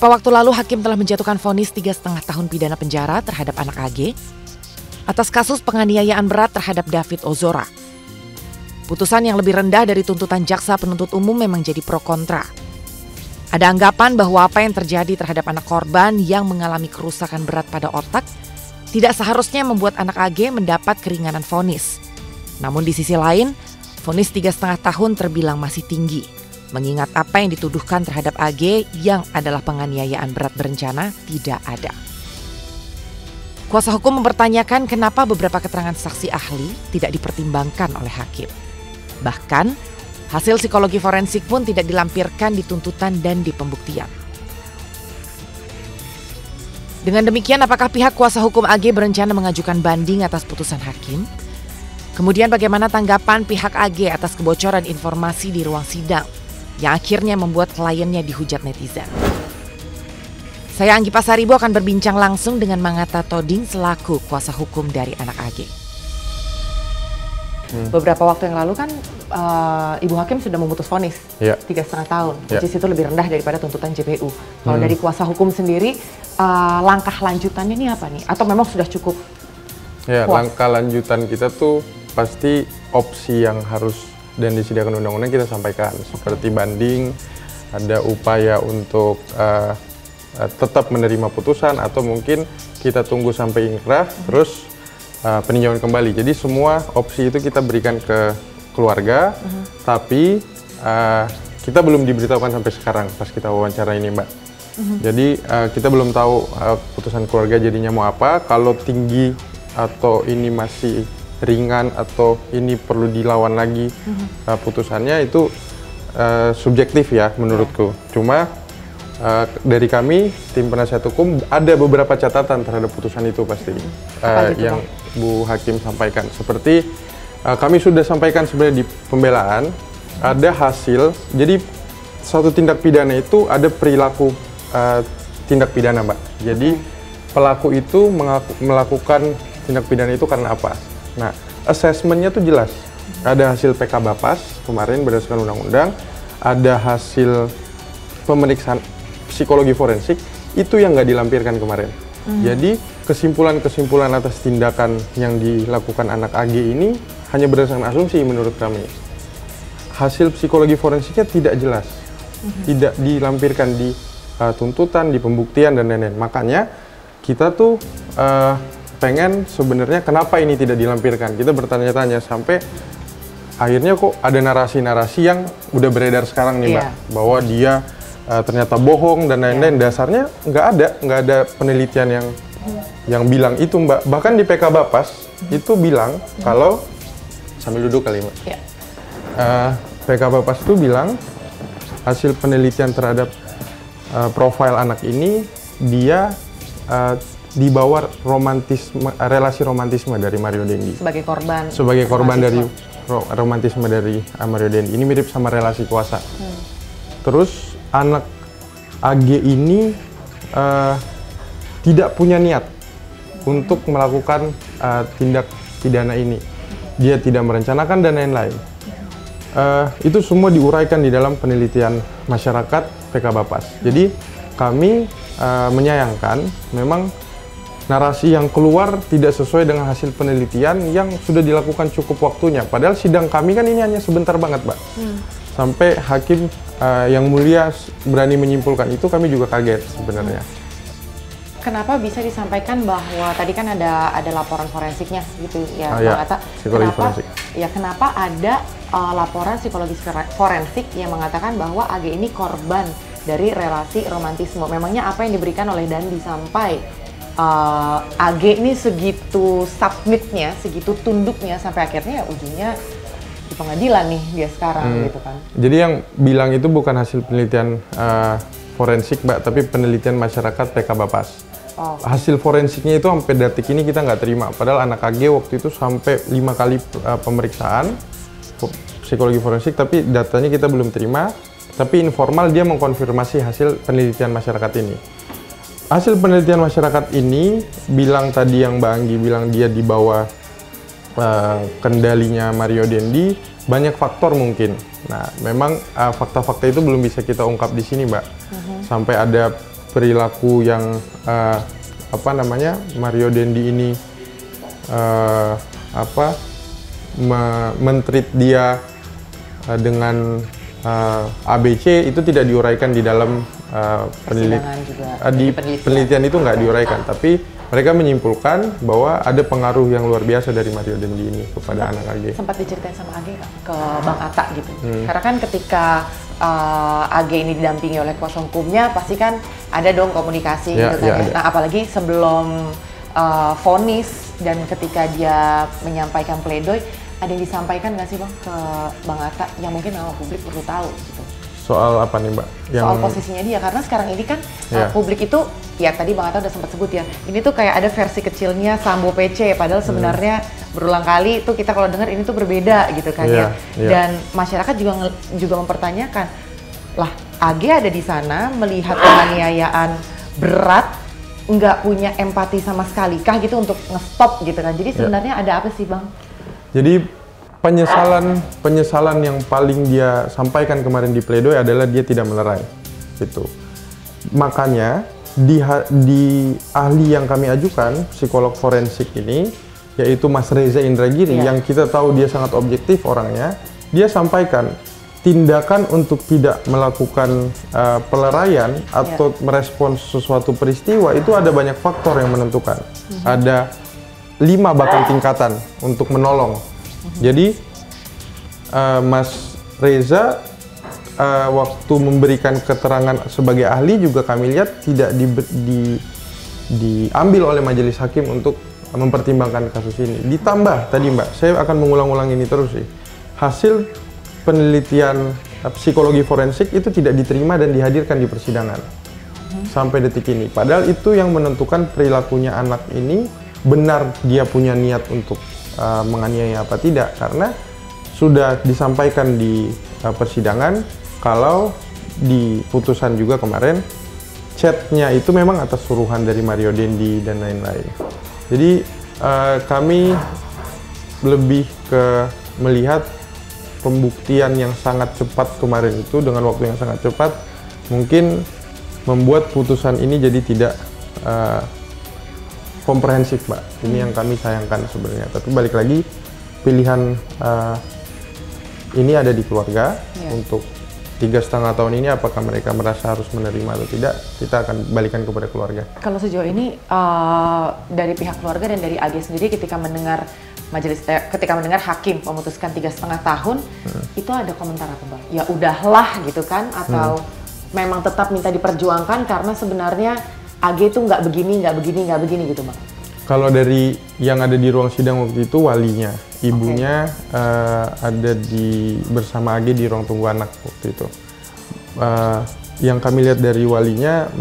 Beberapa waktu lalu hakim telah menjatuhkan vonis 3,5 tahun pidana penjara terhadap anak AG atas kasus penganiayaan berat terhadap David Ozora. Putusan yang lebih rendah dari tuntutan jaksa penuntut umum memang jadi pro kontra. Ada anggapan bahwa apa yang terjadi terhadap anak korban yang mengalami kerusakan berat pada otak tidak seharusnya membuat anak AG mendapat keringanan vonis. Namun di sisi lain, vonis 3,5 tahun terbilang masih tinggi. Mengingat apa yang dituduhkan terhadap AG yang adalah penganiayaan berat berencana tidak ada. Kuasa hukum mempertanyakan kenapa beberapa keterangan saksi ahli tidak dipertimbangkan oleh hakim. Bahkan, hasil psikologi forensik pun tidak dilampirkan di tuntutan dan di pembuktian. Dengan demikian, apakah pihak kuasa hukum AG berencana mengajukan banding atas putusan hakim? Kemudian bagaimana tanggapan pihak AG atas kebocoran informasi di ruang sidang yang akhirnya membuat kliennya dihujat netizen? Saya Anggi Pasaribo akan berbincang langsung dengan Mangatta Toding selaku kuasa hukum dari anak AG. Beberapa waktu yang lalu kan Ibu Hakim sudah memutus vonis 3,5 tahun, which is itu lebih rendah daripada tuntutan JPU. Kalau dari kuasa hukum sendiri, langkah lanjutannya ini apa nih? Atau memang sudah cukup puas? Langkah lanjutan kita tuh pasti opsi yang harus dan disediakan undang-undang kita sampaikan, seperti banding, ada upaya untuk tetap menerima putusan atau mungkin kita tunggu sampai ingkrah terus peninjauan kembali. Jadi semua opsi itu kita berikan ke keluarga, tapi kita belum diberitahukan sampai sekarang pas kita wawancara ini, Mbak. Jadi kita belum tahu putusan keluarga jadinya mau apa, kalau tinggi atau ini masih ringan atau ini perlu dilawan lagi putusannya, itu subjektif ya menurutku. Cuma dari kami tim penasihat hukum ada beberapa catatan terhadap putusan itu pasti yang Bu Hakim sampaikan. Seperti kami sudah sampaikan sebenarnya di pembelaan, ada hasil, jadi suatu tindak pidana itu ada perilaku tindak pidana, Mbak. Jadi pelaku itu melakukan tindak pidana itu karena apa? Nah, assessment-nya tuh jelas. Ada hasil PK Bapas kemarin berdasarkan undang-undang, ada hasil pemeriksaan psikologi forensik, itu yang nggak dilampirkan kemarin. Jadi kesimpulan-kesimpulan atas tindakan yang dilakukan anak AG ini hanya berdasarkan asumsi menurut kami. Hasil psikologi forensiknya tidak jelas, tidak dilampirkan di tuntutan, di pembuktian dan lain-lain. Makanya kita tuh pengen sebenarnya kenapa ini tidak dilampirkan. Kita bertanya-tanya sampai akhirnya kok ada narasi-narasi yang udah beredar sekarang nih, Mbak, bahwa dia ternyata bohong dan lain-lain. Dasarnya nggak ada penelitian yang bilang itu, Mbak. Bahkan di PK Bapas itu bilang kalau sambil duduk kali, Mbak. PK Bapas itu bilang hasil penelitian terhadap profil anak ini dia di bawah relasi romantisme dari Mario Dendi. Sebagai korban dari romantisme dari Mario Dendi. Ini mirip sama relasi kuasa. Terus anak AG ini tidak punya niat untuk melakukan tindak pidana ini. Dia tidak merencanakan dan lain-lain. Itu semua diuraikan di dalam penelitian masyarakat PK Bapas. Jadi kami menyayangkan memang narasi yang keluar tidak sesuai dengan hasil penelitian yang sudah dilakukan cukup waktunya. Padahal sidang kami kan ini hanya sebentar banget, Mbak. Sampai hakim yang mulia berani menyimpulkan itu, kami juga kaget sebenarnya. Kenapa bisa disampaikan bahwa tadi kan ada laporan forensiknya gitu ya, Mangatta? Kenapa ada laporan psikologi forensik yang mengatakan bahwa AG ini korban dari relasi romantisme? Memangnya apa yang diberikan oleh Dandi sampai AG ini segitu submitnya, segitu tunduknya sampai akhirnya ya ujungnya di pengadilan nih dia sekarang gitu kan? Jadi yang bilang itu bukan hasil penelitian forensik, Mbak, tapi penelitian masyarakat PK Bapas. hasil forensiknya itu sampai detik ini kita nggak terima. Padahal anak AG waktu itu sampai 5 kali pemeriksaan psikologi forensik, tapi datanya kita belum terima. Tapi informal dia mengkonfirmasi hasil penelitian masyarakat ini. Hasil penelitian masyarakat ini bilang tadi yang Mbak Anggi bilang dia di bawah kendalinya Mario Dendi, banyak faktor mungkin. Nah, memang fakta-fakta itu belum bisa kita ungkap di sini, Mbak. Sampai ada perilaku yang Mario Dendi ini men-treat dia dengan ABC itu tidak diuraikan di dalam penelitian itu nggak diuraikan, tapi mereka menyimpulkan bahwa ada pengaruh yang luar biasa dari Mario Dendi ini kepada anak AG. Sempat diceritain sama AG ke Bang Atta gitu. Karena kan ketika AG ini didampingi oleh kuasa hukumnya, pasti kan ada dong komunikasi gitu kan. Nah, apalagi sebelum vonis dan ketika dia menyampaikan pledoi, ada yang disampaikan nggak sih Bang ke Bang Atta yang mungkin nama publik perlu tahu gitu? Soal apa nih Mbak? Soal posisinya dia, karena sekarang ini kan publik itu, ya tadi Bang Atta udah sempat sebut ya, ini tuh kayak ada versi kecilnya Sambo PC, padahal sebenarnya berulang kali tuh kita kalau dengar ini tuh berbeda gitu kan ya. Dan masyarakat juga mempertanyakan, lah AG ada di sana melihat penganiayaan berat, nggak punya empati sama sekali kah gitu untuk nge-stop gitu kan. Jadi sebenarnya ada apa sih Bang? Jadi penyesalan yang paling dia sampaikan kemarin di pledoi adalah dia tidak melerai gitu. Makanya di ahli yang kami ajukan, psikolog forensik ini, yaitu Mas Reza Indragiri, yang kita tahu dia sangat objektif orangnya, dia sampaikan tindakan untuk tidak melakukan peleraian atau merespons sesuatu peristiwa itu ada banyak faktor yang menentukan. Ada 5 bahkan tingkatan untuk menolong. Jadi Mas Reza waktu memberikan keterangan sebagai ahli juga kami lihat tidak diambil oleh majelis hakim untuk mempertimbangkan kasus ini. Ditambah tadi Mbak, saya akan mengulang-ulang ini terus sih. Hasil penelitian psikologi forensik itu tidak diterima dan dihadirkan di persidangan sampai detik ini. Padahal itu yang menentukan perilakunya anak ini, benar dia punya niat untuk menganiaya apa tidak, karena sudah disampaikan di persidangan kalau di putusan juga kemarin chatnya itu memang atas suruhan dari Mario Dendi dan lain-lain. Jadi kami lebih ke melihat pembuktian yang sangat cepat kemarin itu dengan waktu yang sangat cepat mungkin membuat putusan ini jadi tidak komprehensif, Mbak. Ini yang kami sayangkan sebenarnya. Tapi balik lagi, pilihan ini ada di keluarga untuk 3,5 tahun ini. Apakah mereka merasa harus menerima atau tidak? Kita akan balikan kepada keluarga. Kalau sejauh ini dari pihak keluarga dan dari AG sendiri ketika mendengar ketika mendengar hakim memutuskan 3,5 tahun, itu ada komentar apa Bang? Ya udahlah gitu kan? Atau memang tetap minta diperjuangkan karena sebenarnya AG itu nggak begini gitu Bang? Kalau dari yang ada di ruang sidang waktu itu walinya, ibunya ada bersama AG di ruang tunggu anak waktu itu. Yang kami lihat dari walinya,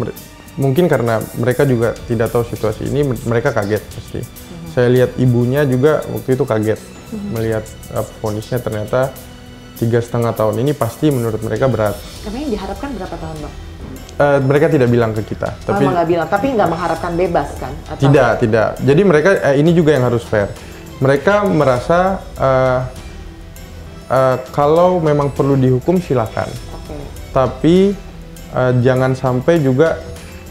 mungkin karena mereka juga tidak tahu situasi ini, mereka kaget pasti. Saya lihat ibunya juga waktu itu kaget melihat vonisnya ternyata 3,5 tahun ini pasti menurut mereka berat. Karena yang diharapkan berapa tahun Bang? Mereka tidak bilang ke kita, tapi nggak bilang, tapi nggak mengharapkan bebas kan? Atau tidak. Jadi mereka ini juga yang harus fair. Mereka merasa kalau memang perlu dihukum silakan, tapi jangan sampai juga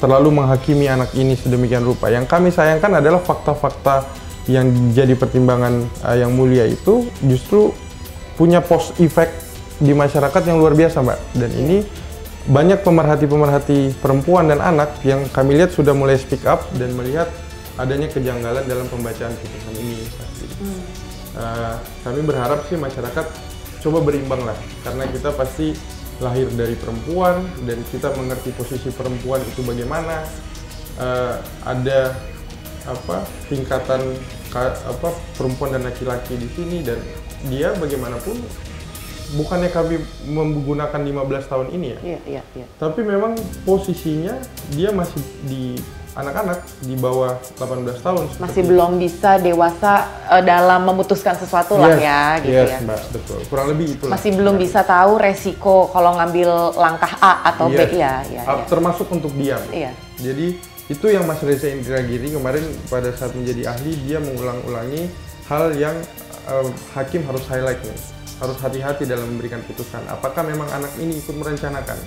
terlalu menghakimi anak ini sedemikian rupa. Yang kami sayangkan adalah fakta-fakta yang jadi pertimbangan yang mulia itu justru punya post effect di masyarakat yang luar biasa, Mbak. Dan ini banyak pemerhati-pemerhati perempuan dan anak yang kami lihat sudah mulai speak up dan melihat adanya kejanggalan dalam pembacaan putusan ini. Kami berharap sih masyarakat coba berimbang lah, karena kita pasti lahir dari perempuan dan kita mengerti posisi perempuan itu bagaimana. Ada tingkatan perempuan dan laki-laki di sini, dan dia bagaimanapun bukannya kami menggunakan 15 tahun ini ya. Iya. Tapi memang posisinya dia masih di anak-anak di bawah 18 tahun. Masih belum bisa dewasa dalam memutuskan sesuatu lah ya, gitu ya. Mbak, betul. Kurang lebih itulah. Masih belum bisa tahu resiko kalau ngambil langkah A atau B ya. Termasuk untuk diam. Iya. Jadi itu yang Mas Reza Indragiri kemarin pada saat menjadi ahli, dia mengulang-ulangi hal yang hakim harus highlight nih. Harus hati-hati dalam memberikan putusan. Apakah memang anak ini ikut merencanakan?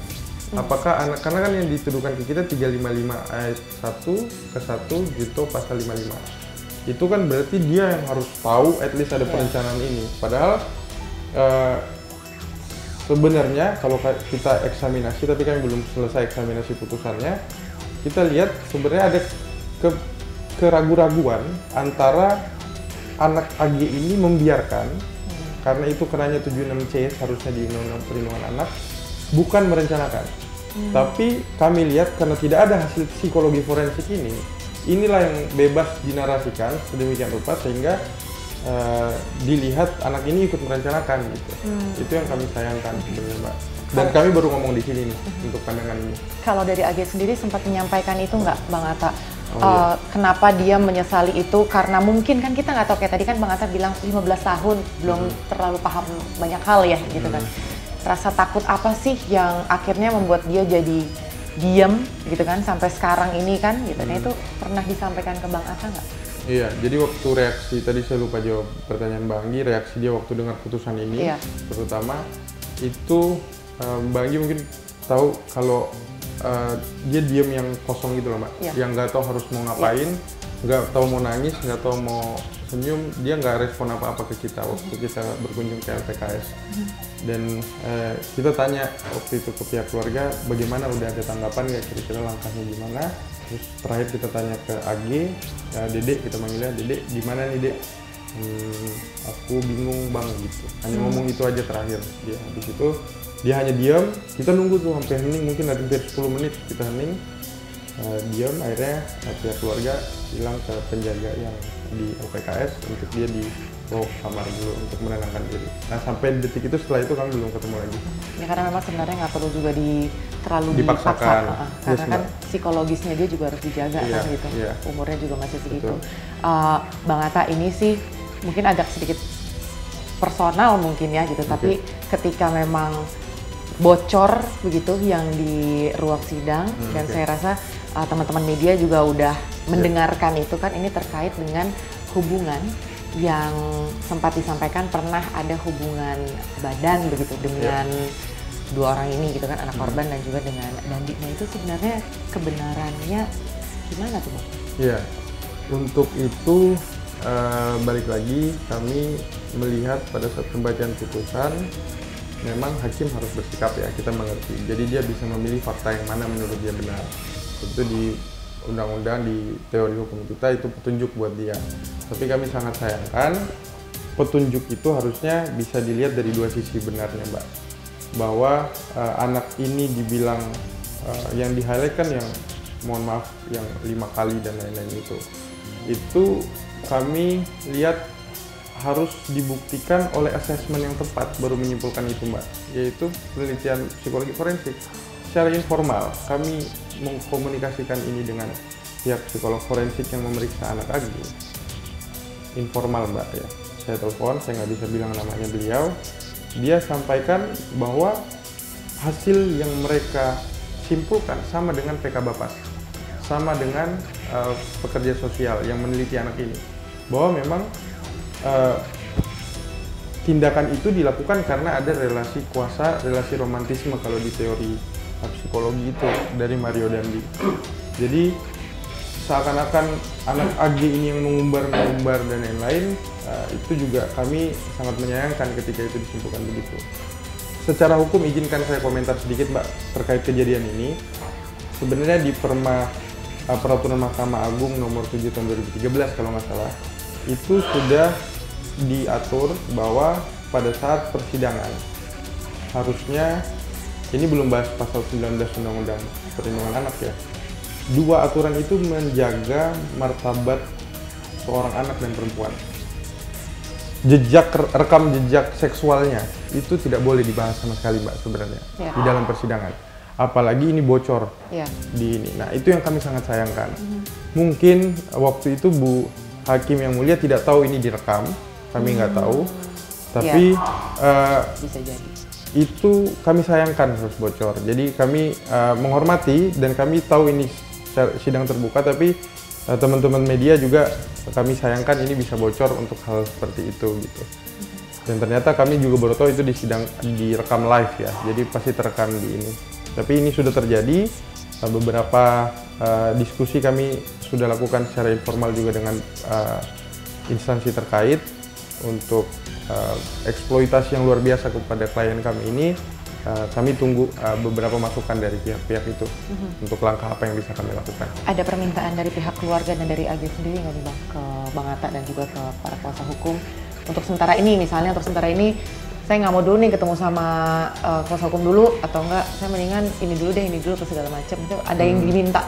Apakah anak, karena kan yang dituduhkan ke kita 355 ayat 1 ke 1 Junto pasal 55. Itu kan berarti dia yang harus tahu at least ada perencanaan ini. Padahal sebenarnya kalau kita eksaminasi, tapi kan belum selesai eksaminasi putusannya, kita lihat sebenarnya ada keraguan-raguan antara anak AG ini membiarkan, karena itu kenanya 76C seharusnya di Undang-Undang Perlindungan Anak, bukan merencanakan. Tapi kami lihat karena tidak ada hasil psikologi forensik ini, inilah yang bebas dinarasikan sedemikian rupa sehingga dilihat anak ini ikut merencanakan gitu. Itu yang kami sayangkan sebenarnya, Mbak. Dan kami baru ngomong di sini nih untuk pandangan ini. Kalau dari AG sendiri sempat menyampaikan itu nggak, Bang Atta? Kenapa dia menyesali itu? Karena mungkin kan kita nggak tahu, kayak tadi kan Bang Atta bilang 15 tahun belum terlalu paham banyak hal ya gitu kan. Rasa takut apa sih yang akhirnya membuat dia jadi diam gitu kan sampai sekarang ini kan gitu. Nah itu pernah disampaikan ke Bang Atta nggak? Iya, jadi waktu reaksi, tadi saya lupa jawab pertanyaan Bang Anggi, reaksi dia waktu dengar putusan ini, terutama itu Bang Anggi mungkin tahu kalau dia diam yang kosong gitu loh, Mbak, yang nggak tahu harus mau ngapain, nggak tahu mau nangis, nggak tahu mau senyum, dia nggak respon apa-apa ke kita waktu kita berkunjung ke LPKS. Dan kita tanya waktu itu ke pihak keluarga, bagaimana, udah ada tanggapan nggak, kira-kira langkahnya gimana. Terus terakhir kita tanya ke AG, Dedek, kita manggilnya Dedek, gimana nih Dek? Aku bingung Bang gitu, hanya ngomong itu aja terakhir. Dia habis itu dia hanya diam, kita nunggu tuh sampai hening, mungkin ada hampir 10 menit kita hening, diam. Akhirnya pihak keluarga bilang ke penjaga yang di LPKS untuk dia dibawa ke kamar dulu untuk menenangkan diri. Nah sampai detik itu, setelah itu kami belum ketemu lagi. Ya karena memang sebenarnya nggak perlu juga terlalu dipaksakan. Karena kan psikologisnya dia juga harus dijaga kan gitu. Umurnya juga masih segitu. Bang Atta, ini sih mungkin agak sedikit personal mungkin ya gitu, tapi ketika memang bocor begitu yang di ruang sidang, dan saya rasa teman-teman media juga udah mendengarkan itu kan, ini terkait dengan hubungan yang sempat disampaikan pernah ada hubungan badan begitu dengan dua orang ini gitu kan, anak korban dan juga dengan Dandi. Nah itu sebenarnya kebenarannya gimana tuh Bang? Iya, untuk itu balik lagi kami melihat pada saat pembacaan putusan memang hakim harus bersikap ya, kita mengerti. Jadi dia bisa memilih fakta yang mana menurut dia benar. Itu di undang-undang, di teori hukum kita itu petunjuk buat dia. Tapi kami sangat sayangkan petunjuk itu harusnya bisa dilihat dari dua sisi benarnya, Mbak. Bahwa anak ini dibilang yang di-highlight kan yang mohon maaf yang 5 kali dan lain-lain itu kami lihat harus dibuktikan oleh asesmen yang tepat baru menyimpulkan itu, Mbak, yaitu penelitian psikologi forensik. Secara informal kami mengkomunikasikan ini dengan pihak psikolog forensik yang memeriksa anak AG. Informal, Mbak, ya. Saya telepon, saya nggak bisa bilang namanya beliau. Dia sampaikan bahwa hasil yang mereka simpulkan sama dengan PK Bapas, sama dengan pekerja sosial yang meneliti anak ini, bahwa memang tindakan itu dilakukan karena ada relasi kuasa, relasi romantisme kalau di teori psikologi itu dari Mario Dandi. Jadi seakan-akan anak AG ini yang mengumbar dan lain-lain, itu juga kami sangat menyayangkan ketika itu disimpulkan begitu. Secara hukum izinkan saya komentar sedikit, Mbak, terkait kejadian ini. Sebenarnya di Peraturan Mahkamah Agung nomor 7 tahun 2013 kalau nggak salah, itu sudah diatur bahwa pada saat persidangan harusnya, ini belum bahas pasal 19 Undang-Undang Perlindungan Anak ya, dua aturan itu menjaga martabat seorang anak dan perempuan. Rekam jejak seksualnya itu tidak boleh dibahas sama sekali, Mbak, sebenarnya di dalam persidangan. apalagi ini bocor di ini. Nah, itu yang kami sangat sayangkan. Mungkin waktu itu Bu Hakim yang mulia tidak tahu ini direkam, kami nggak tahu. Tapi bisa jadi. Itu kami sayangkan harus bocor. Jadi kami menghormati dan kami tahu ini sidang terbuka, tapi teman-teman media juga kami sayangkan ini bisa bocor untuk hal seperti itu gitu. Dan ternyata kami juga baru tahu itu direkam live ya. Jadi pasti terekam di ini. Tapi ini sudah terjadi. Beberapa diskusi kami sudah lakukan secara informal juga dengan instansi terkait untuk eksploitasi yang luar biasa kepada klien kami ini. Kami tunggu beberapa masukan dari pihak-pihak itu untuk langkah apa yang bisa kami lakukan. Ada permintaan dari pihak keluarga dan dari AG sendiri nggak nih Bang ke Bang Atta dan juga ke para kuasa hukum untuk sementara ini, misalnya untuk sementara ini saya nggak mau dulu nih ketemu sama kuasa hukum dulu, atau enggak saya mendingan ini dulu ke segala macam. Itu ada yang diminta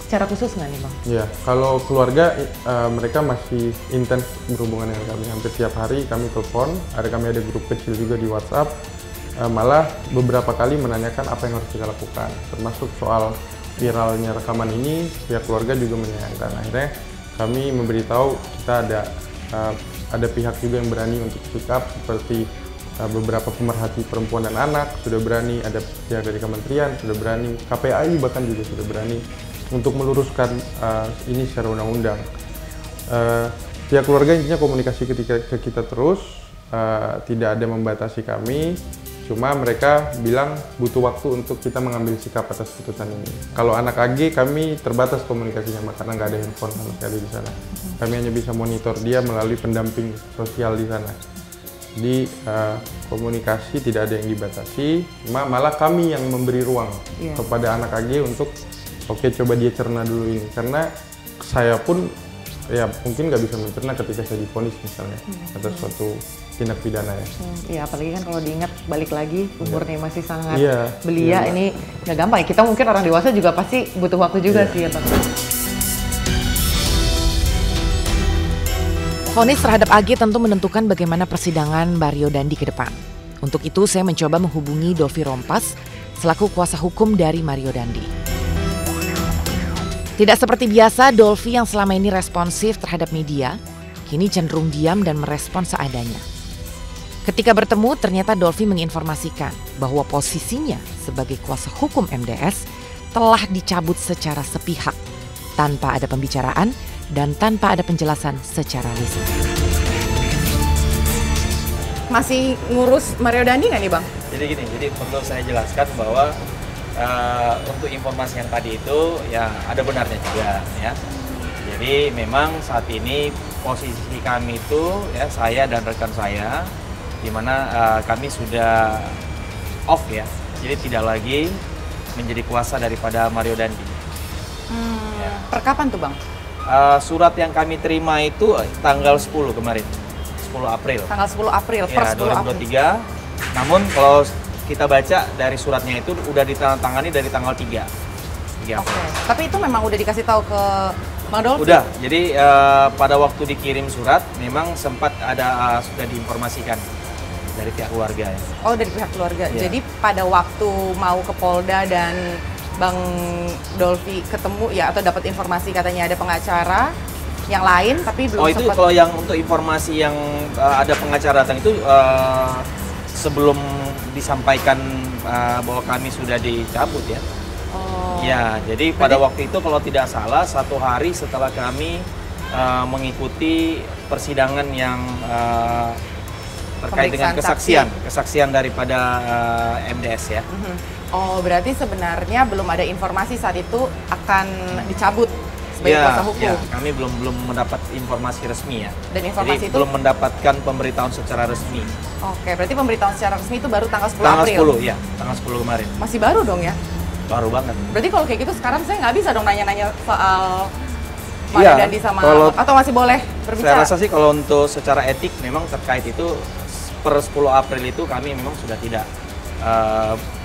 secara khusus nggak nih Bang? Iya, kalau keluarga mereka masih intens berhubungan dengan kami. Hampir tiap hari kami telepon, kami ada grup kecil juga di WhatsApp. Malah beberapa kali menanyakan apa yang harus kita lakukan, termasuk soal viralnya rekaman ini. Pihak keluarga juga menyayangkan. Akhirnya kami memberitahu kita ada pihak juga yang berani untuk speak up, seperti beberapa pemerhati perempuan dan anak sudah berani, ada pihak dari kementerian sudah berani, KPAI bahkan juga sudah berani untuk meluruskan ini secara undang-undang. Pihak keluarga intinya komunikasi ke kita terus, tidak ada membatasi kami. Cuma mereka bilang butuh waktu untuk kita mengambil sikap atas putusan ini. Kalau anak AG kami terbatas komunikasinya karena nggak ada handphone sama sekali di sana. Kami hanya bisa monitor dia melalui pendamping sosial di sana. Di komunikasi tidak ada yang dibatasi, malah kami yang memberi ruang kepada anak AG untuk oke, coba dia cerna dulu ini. Karena saya pun ya mungkin nggak bisa mencerna ketika saya divonis misalnya atas suatu tindak pidana ya. Iya, apalagi kan kalau diingat balik lagi umurnya masih sangat belia, ini nggak gampang ya. Kita mungkin orang dewasa juga pasti butuh waktu juga sih ya Bang. Vonis terhadap AG tentu menentukan bagaimana persidangan Mario Dandi ke depan. Untuk itu saya mencoba menghubungi Dolvi Rompas selaku kuasa hukum dari Mario Dandi. Tidak seperti biasa, Dolvi yang selama ini responsif terhadap media, kini cenderung diam dan merespon seadanya. Ketika bertemu, ternyata Dolvi menginformasikan bahwa posisinya sebagai kuasa hukum MDS telah dicabut secara sepihak, tanpa ada pembicaraan dan tanpa ada penjelasan secara lisan. Masih ngurus Mario Dandi nggak nih Bang? Jadi gini, perlu saya jelaskan bahwa untuk informasi yang tadi itu ya ada benarnya juga ya. Jadi memang saat ini posisi kami itu ya, saya dan rekan saya, di mana kami sudah off ya, jadi tidak lagi menjadi kuasa daripada Mario Dandi. Ya. Per kapan tuh Bang? Surat yang kami terima itu tanggal 10 kemarin, 10 April. Tanggal 10 April, per ya, 10 2023. April. Namun kalau kita baca dari suratnya itu udah ditandatangani dari tanggal 3 April. Oke. Tapi itu memang udah dikasih tahu ke Bang Dolvi? Udah, jadi pada waktu dikirim surat memang sempat ada sudah diinformasikan dari pihak keluarga ya. Oh, dari pihak keluarga. Yeah. Jadi pada waktu mau ke Polda dan Bang Dolvi ketemu ya, atau dapat informasi katanya ada pengacara yang lain tapi belum sempat. Oh, itu kalau yang untuk informasi yang ada pengacara datang itu sebelum disampaikan bahwa kami sudah dicabut ya. Oh. Ya, jadi pada waktu itu kalau tidak salah 1 hari setelah kami mengikuti persidangan yang terkait dengan kesaksian daripada MDS ya. Oh, berarti sebenarnya belum ada informasi saat itu akan dicabut sebagai kuasa hukum. Ya, kami belum mendapat informasi resmi ya. Dan informasi jadi itu belum mendapatkan pemberitahuan secara resmi. Oke, berarti pemberitahuan secara resmi itu baru tanggal 10 tanggal April. Tanggal 10 ya, tanggal 10 kemarin. Masih baru dong ya? Baru banget. Berarti kalau kayak gitu sekarang saya nggak bisa dong nanya-nanya soal Mario Dandi sama atau masih boleh berbicara? Saya rasa sih kalau untuk secara etik memang terkait itu per 10 April itu kami memang sudah tidak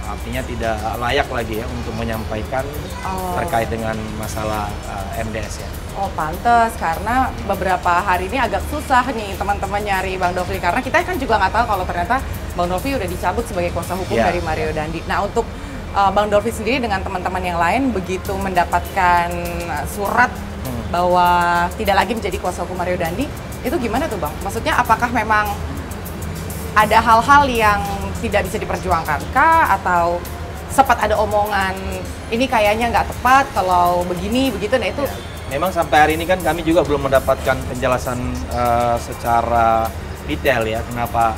artinya tidak layak lagi ya untuk menyampaikan terkait dengan masalah MDS ya. Oh, pantes, karena beberapa hari ini agak susah nih teman-teman nyari Bang Dolvi, karena kita kan juga nggak tahu kalau ternyata Bang Dolvi udah dicabut sebagai kuasa hukum dari Mario Dandi. Nah, untuk Bang Dolfi sendiri dengan teman-teman yang lain begitu mendapatkan surat bahwa tidak lagi menjadi kuasa hukum Mario Dandi, itu gimana tuh Bang? Maksudnya apakah memang ada hal-hal yang tidak bisa diperjuangkan kah? Atau sempat ada omongan ini kayaknya nggak tepat kalau begini, begitu, nah itu? Memang sampai hari ini kan kami juga belum mendapatkan penjelasan secara detail ya kenapa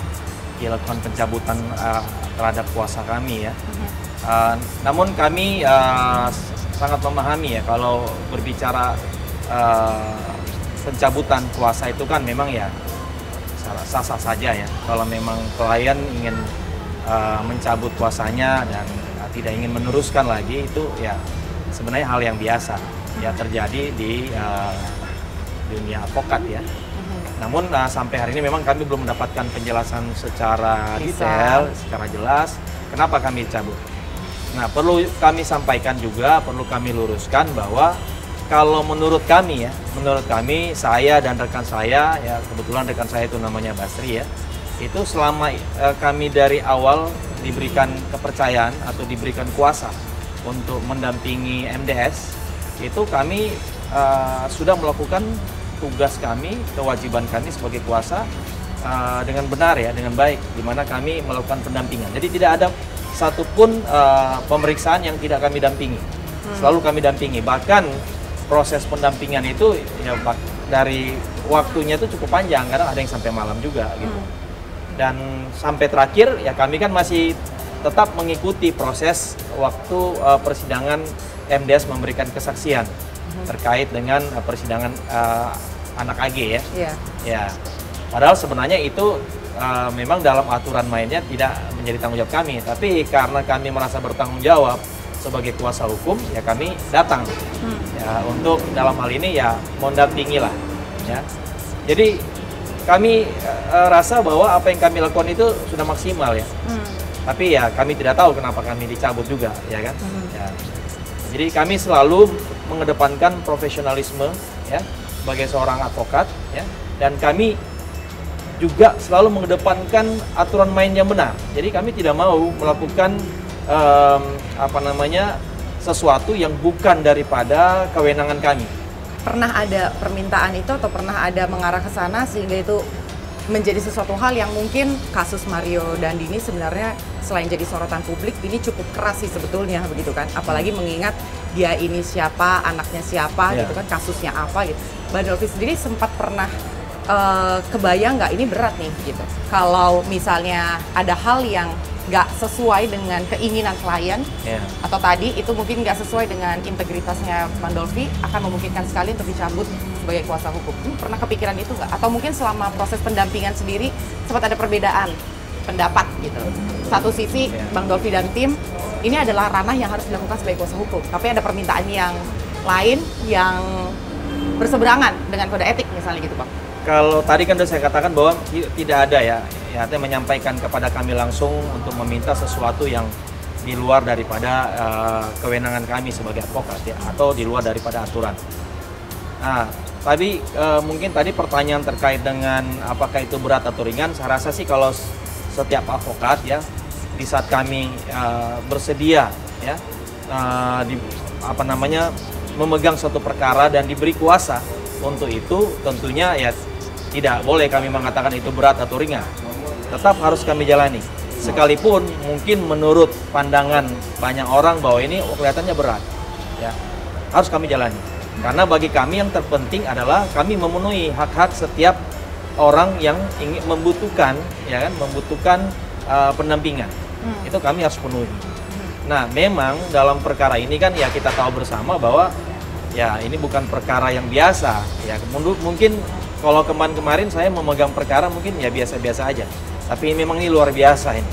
dilakukan pencabutan terhadap kuasa kami ya. Namun kami sangat memahami ya kalau berbicara pencabutan kuasa itu kan memang ya sah-sah saja ya. Kalau memang klien ingin mencabut kuasanya dan tidak ingin meneruskan lagi, itu ya sebenarnya hal yang biasa ya terjadi di dunia advokat ya. Namun sampai hari ini memang kami belum mendapatkan penjelasan secara detail, secara jelas kenapa kami dicabut. Nah, perlu kami sampaikan juga, perlu kami luruskan bahwa kalau menurut kami ya, saya dan rekan saya ya, kebetulan rekan saya itu namanya Basri ya, itu selama kami dari awal diberikan kepercayaan atau diberikan kuasa untuk mendampingi MDS, itu kami sudah melakukan tugas kami, kewajiban kami sebagai kuasa dengan benar ya, dengan baik, di mana kami melakukan pendampingan. Jadi tidak ada satupun pemeriksaan yang tidak kami dampingi, selalu kami dampingi. Bahkan proses pendampingan itu ya dari waktunya itu cukup panjang, karena ada yang sampai malam juga gitu. Dan sampai terakhir ya kami kan masih tetap mengikuti proses waktu persidangan MDS memberikan kesaksian terkait dengan persidangan anak AG ya. Ya. Padahal sebenarnya itu memang dalam aturan mainnya tidak menjadi tanggung jawab kami, tapi karena kami merasa bertanggung jawab sebagai kuasa hukum ya kami datang ya untuk dalam hal ini ya mendampingi lah ya. Jadi kami rasa bahwa apa yang kami lakukan itu sudah maksimal ya. Tapi ya kami tidak tahu kenapa kami dicabut juga ya kan. Ya. Jadi kami selalu mengedepankan profesionalisme ya sebagai seorang advokat ya, dan kami juga selalu mengedepankan aturan main yang benar. Jadi kami tidak mau melakukan sesuatu yang bukan daripada kewenangan kami. Pernah ada permintaan itu atau pernah ada mengarah ke sana sehingga itu menjadi sesuatu hal yang mungkin kasus Mario Dandi ini sebenarnya selain jadi sorotan publik ini cukup keras sih sebetulnya begitu kan, apalagi mengingat dia ini siapa, anaknya siapa gitu kan, kasusnya apa gitu. Bang Dolfi sendiri sempat pernah kebayang nggak ini berat nih gitu, kalau misalnya ada hal yang nggak sesuai dengan keinginan klien atau tadi itu mungkin nggak sesuai dengan integritasnya Bang Dolfi, akan memungkinkan sekali untuk dicabut sebagai kuasa hukum. Pernah kepikiran itu nggak? Atau mungkin selama proses pendampingan sendiri sempat ada perbedaan pendapat gitu. Satu sisi Bang Dolfi dan tim ini adalah ranah yang harus dilakukan sebagai kuasa hukum, tapi ada permintaan yang lain yang berseberangan dengan kode etik misalnya gitu Bang. Kalau tadi kan sudah saya katakan bahwa tidak ada ya artinya menyampaikan kepada kami langsung untuk meminta sesuatu yang di luar daripada kewenangan kami sebagai advokat ya, atau di luar daripada aturan. Nah, tadi mungkin tadi pertanyaan terkait dengan apakah itu berat atau ringan, saya rasa sih kalau setiap advokat ya di saat kami bersedia ya memegang suatu perkara dan diberi kuasa untuk itu, tentunya ya tidak boleh kami mengatakan itu berat atau ringan. Tetap harus kami jalani. Sekalipun mungkin menurut pandangan banyak orang bahwa ini kelihatannya berat. Ya, harus kami jalani. Karena bagi kami yang terpenting adalah kami memenuhi hak-hak setiap orang yang ingin membutuhkan pendampingan. Itu kami harus penuhi. Nah, memang dalam perkara ini kan ya kita tahu bersama bahwa ya ini bukan perkara yang biasa. Ya, mungkin kalau kemarin saya memegang perkara mungkin ya biasa-biasa aja. Tapi memang ini luar biasa ini.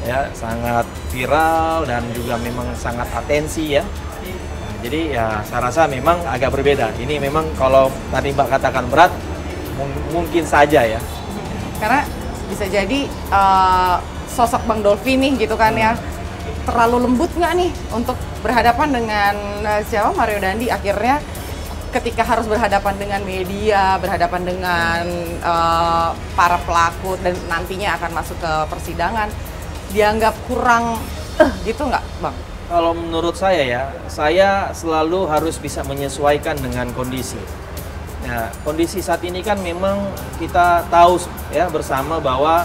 Ya, sangat viral dan juga memang sangat atensi ya. Nah, jadi ya saya rasa memang agak berbeda. Ini memang kalau tadi Mbak katakan berat, mungkin saja ya. Karena bisa jadi sosok Bang Dolfi nih gitu kan ya, terlalu lembut nggak nih untuk berhadapan dengan siapa Mario Dandi, akhirnya ketika harus berhadapan dengan media, berhadapan dengan para pelaku dan nantinya akan masuk ke persidangan, dianggap kurang gitu nggak Bang? Kalau menurut saya ya, saya selalu harus bisa menyesuaikan dengan kondisi. Nah, kondisi saat ini kan memang kita tahu ya bersama bahwa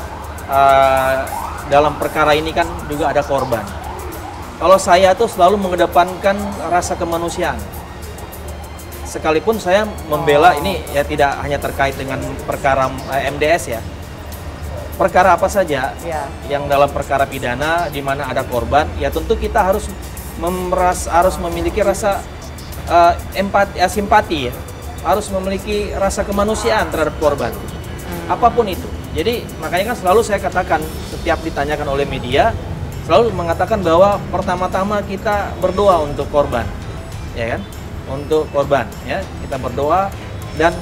dalam perkara ini kan juga ada korban. Kalau saya tuh selalu mengedepankan rasa kemanusiaan. Sekalipun saya membela ini ya tidak hanya terkait dengan perkara MDS ya. Perkara apa saja yang dalam perkara pidana di mana ada korban, ya tentu kita harus memiliki rasa empati, simpati ya, harus memiliki rasa kemanusiaan terhadap korban, apapun itu. Jadi makanya kan selalu saya katakan setiap ditanyakan oleh media, selalu mengatakan bahwa pertama-tama kita berdoa untuk korban, ya kan, untuk korban, ya kita berdoa dan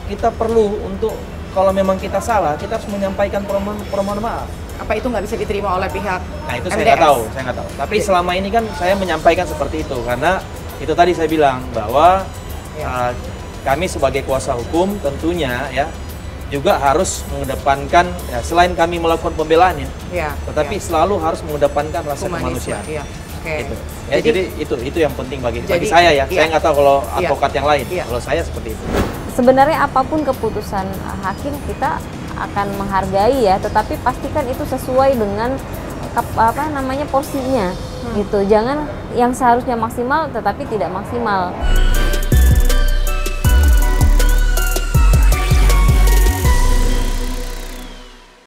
kita perlu untuk kalau memang kita salah, kita harus menyampaikan permohonan maaf. Apa itu nggak bisa diterima oleh pihak Nah itu MDS? saya nggak tahu. Tapi selama ini kan saya menyampaikan seperti itu karena itu tadi saya bilang bahwa kami sebagai kuasa hukum tentunya ya juga harus mengedepankan ya, selain kami melakukan pembelaan ya, tetapi selalu harus mengedepankan rasa kemanusiaan. Iya. Okay. Gitu. Ya, jadi itu yang penting bagi saya ya. Saya nggak tahu kalau advokat yang lain. Kalau saya seperti itu. Sebenarnya apapun keputusan hakim kita akan menghargai ya, tetapi pastikan itu sesuai dengan porsinya gitu. Jangan yang seharusnya maksimal tetapi tidak maksimal.